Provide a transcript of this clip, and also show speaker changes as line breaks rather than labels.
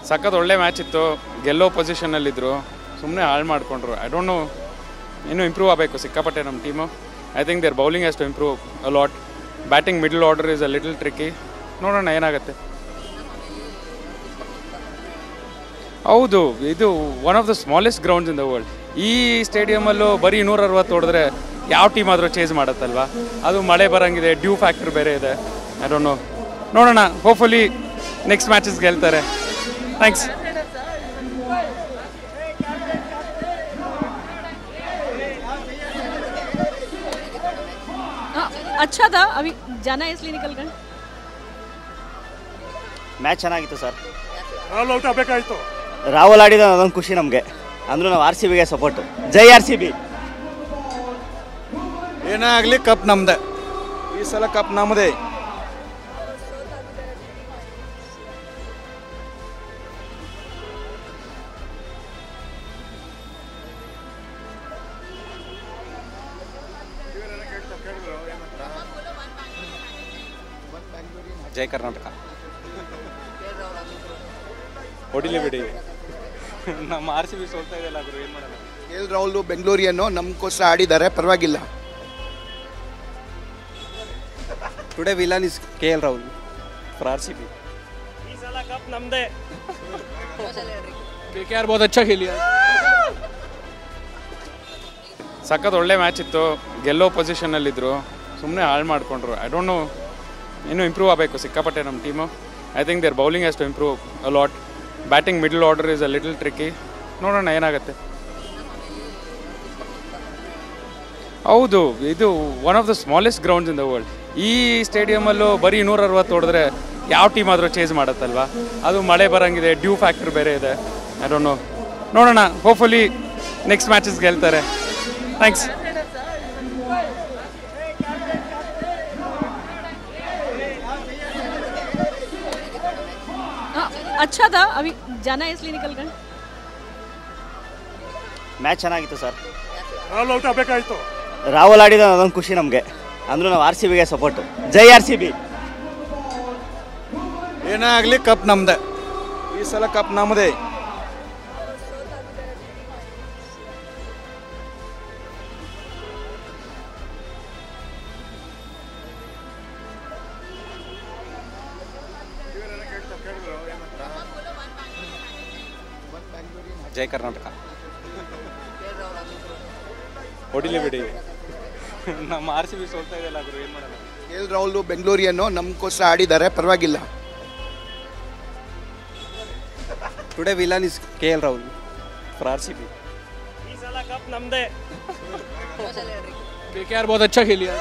ಸಖತ್ ಒಳ್ಳೆ ಮ್ಯಾಚ್ ಇತ್ತು. ಗೆಲ್ಲೋ ಪೊಸಿಷನಲ್ಲಿದ್ದರು, ಸುಮ್ಮನೆ ಹಾಳು ಮಾಡಿಕೊಂಡ್ರು. ಐ ಡೋಂಟ್ ನೋ, ಇನ್ನೂ ಇಂಪ್ರೂವ್ ಆಗಬೇಕು ಸಿಕ್ಕಾಪಟ್ಟೆ ನಮ್ಮ team. I think their bowling has to improve a lot. Batting middle order is a little tricky. ನೋಡೋಣ ಏನಾಗುತ್ತೆ. ಹೌದು, ಇದು one of the smallest grounds in the world. ಈ ಸ್ಟೇಡಿಯಮಲ್ಲೂ ಬರೀ 160 ಹೊಡೆದ್ರೆ ಯಾವ ಟೀಮ್ ಆದರೂ ಚೇಸ್ ಮಾಡುತ್ತಲ್ವಾ. ಅದು ಮಳೆ ಬರೋಂಗಿದೆ, ಡ್ಯೂ ಫ್ಯಾಕ್ಟ್ರ್ ಬೇರೆ ಇದೆ. ಐ ಡೋಂಟ್ ನೋ, ನೋಡೋಣ. ಹೋಪ್ಫುಲಿ ನೆಕ್ಸ್ಟ್ ಮ್ಯಾಚಸ್ ಗೆಲ್ತಾರೆ. ಥ್ಯಾಂಕ್ಸ್.
अच्छा था. अभी जाना है इसलिए निकल गए.
ಮ್ಯಾಚ್ ಚೆನ್ನಾಗಿತ್ತು ಸರ್.
ರಾಹುಲ್ ಔಟ್ ಆಗಬೇಕಾಯಿತು.
ರಾಹುಲ್ ಆಡಿದ ಅದೊಂದು ಖುಷಿ ನಮಗೆ. ಅಂದ್ರೂ ನಾವು RCBಗೆ ಸಪೋರ್ಟು. ಜೈ RCB.
ಏನೇ ಆಗಲಿ ಕಪ್ ನಮ್ಮದೇ. ಈ ಸಲ ಕಪ್ ನಮ್ಮದೇ.
ಜೈ ಕರ್ನಾಟಕ. ಹೊಡಿಲಿ ಬಿಡಿ, ನಮ್ಮ RCB ಸೋಲ್ತಾ ಇದೆಯಲ್ಲ, ಗುರು ಏನು ಮಾಡೋಣ.
KL ರಾಹುಲ್ ಬೆಂಗಳೂರಿಯನ್ನು ನಮಗೋಸ್ಕರ ಆಡಿದ್ದಾರೆ, ಪರವಾಗಿಲ್ಲ.
Today villain is KL Rahul for RCB.
ಈ ಸಲ ಕಪ್ ನಮ್ಮದೇ.
KKR बहुत अच्छा खेली है.
ಸಖತ್ ಒಳ್ಳೆ ಮ್ಯಾಚ್ ಇತ್ತು. ಗೆಲ್ಲೋ ಪೊಸಿಷನಲ್ಲಿದ್ದರು, ಸುಮ್ಮನೆ ಹಾಳು ಮಾಡಿಕೊಂಡ್ರು. ಐ ಡೋಂಟ್ ನೋ, ಇನ್ನೂ ಇಂಪ್ರೂವ್ ಆಗಬೇಕು ಸಿಕ್ಕಾಪಟ್ಟೆ ನಮ್ಮ team. I think their bowling has to improve a lot. Batting middle order is a little tricky. ನೋಡೋಣ ಏನಾಗುತ್ತೆ. ಹೌದು, ಇದು one of the smallest grounds in the world. ಈ ಸ್ಟೇಡಿಯಮಲ್ಲೂ ಬರೀ 160 ಹೊಡೆದ್ರೆ ಯಾವ ಟೀಮ್ ಆದರೂ ಚೇಸ್ ಮಾಡುತ್ತಲ್ವಾ. ಅದು ಮಳೆ ಬರೋಂಗಿದೆ, ಡ್ಯೂ ಫ್ಯಾಕ್ಟ್ರ್ ಬೇರೆ ಇದೆ. ಐ ಡೋಂಟ್ ನೋ, ನೋಡೋಣ. ಹೋಪ್ಫುಲಿ ನೆಕ್ಸ್ಟ್ ಮ್ಯಾಚಸ್ ಗೆಲ್ತಾರೆ. ಥ್ಯಾಂಕ್ಸ್.
अच्छा था. अभी जाना है इसलिए निकल गए.
ಮ್ಯಾಚ್ ಚೆನ್ನಾಗಿತ್ತು ಸರ್.
ರಾಹುಲ್ ಔಟ್ ಆಗಬೇಕಾಯಿತು.
ರಾಹುಲ್ ಆಡಿದ ಅದೊಂದು ಖುಷಿ ನಮಗೆ. ಅಂದ್ರೂ ನಾವು RCBಗೆ ಸಪೋರ್ಟು. ಜೈ RCB.
ಏನೇ ಆಗಲಿ ಕಪ್ ನಮ್ಮದೇ. ಈ ಸಲ ಕಪ್ ನಮ್ಮದೇ.
ಜೈ ಕರ್ನಾಟಕ. ಹೊಡಿಲಿ ಬಿಡಿ, ನಮ್ಮ RCB ಸೋಲ್ತಾ ಇದೆಯಲ್ಲ, ಗುರು ಏನು ಮಾಡೋಣ.
KL ರಾಹುಲ್ ಬೆಂಗಳೂರಿಯನ್ನು ನಮಗೋಸ್ಕರ ಆಡಿದ್ದಾರೆ, ಪರವಾಗಿಲ್ಲ.
Today villain is KL Rahul for RCB.
ಈ ಸಲ ಕಪ್ ನಮ್ಮದೇ.
KKR बहुत अच्छा खेली है.